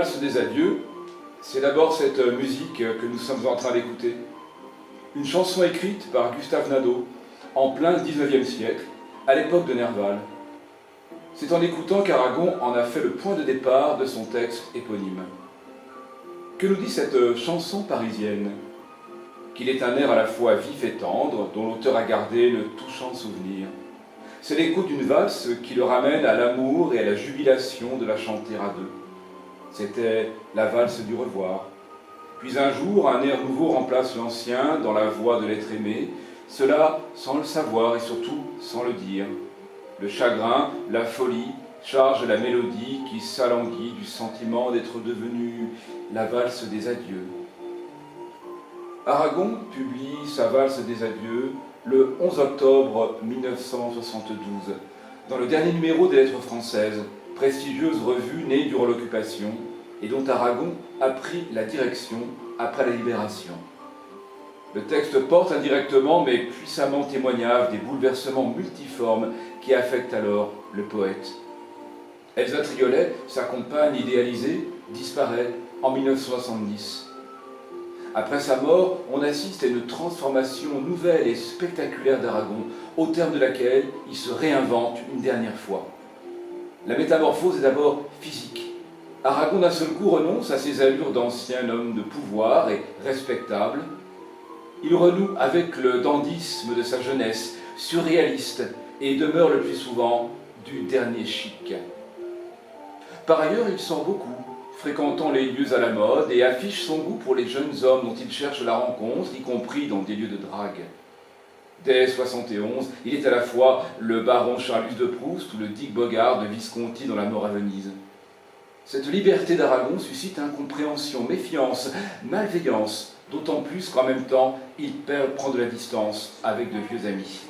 valse des adieux, c'est d'abord cette musique que nous sommes en train d'écouter. Une chanson écrite par Gustave Nadaud en plein XIXe siècle, à l'époque de Nerval. C'est en écoutant qu'Aragon en a fait le point de départ de son texte éponyme. Que nous dit cette chanson parisienne? Qu'il est un air à la fois vif et tendre, dont l'auteur a gardé le touchant souvenir. C'est l'écho d'une valse qui le ramène à l'amour et à la jubilation de la chanter à deux. C'était la valse du revoir. Puis un jour, un air nouveau remplace l'ancien dans la voix de l'être aimé, cela sans le savoir et surtout sans le dire. Le chagrin, la folie, chargent la mélodie qui s'alanguit du sentiment d'être devenue la valse des adieux. Aragon publie sa valse des adieux le 11 octobre 1972, dans le dernier numéro des Lettres françaises, prestigieuse revue née durant l'occupation et dont Aragon a pris la direction après la Libération. Le texte porte indirectement mais puissamment témoignage des bouleversements multiformes qui affectent alors le poète. Elsa Triolet, sa compagne idéalisée, disparaît en 1970. Après sa mort, on assiste à une transformation nouvelle et spectaculaire d'Aragon, au terme de laquelle il se réinvente une dernière fois. La métamorphose est d'abord physique. Aragon d'un seul coup renonce à ses allures d'ancien homme de pouvoir et respectable. Il renoue avec le dandysme de sa jeunesse, surréaliste, et demeure le plus souvent du dernier chic. Par ailleurs, il sort beaucoup, fréquentant les lieux à la mode et affiche son goût pour les jeunes hommes dont il cherche la rencontre, y compris dans des lieux de drague. Dès 71, il est à la fois le baron Charlus de Proust ou le Dick Bogart de Visconti dans La mort à Venise. Cette liberté d'Aragon suscite incompréhension, méfiance, malveillance, d'autant plus qu'en même temps, il prend de la distance avec de vieux amis.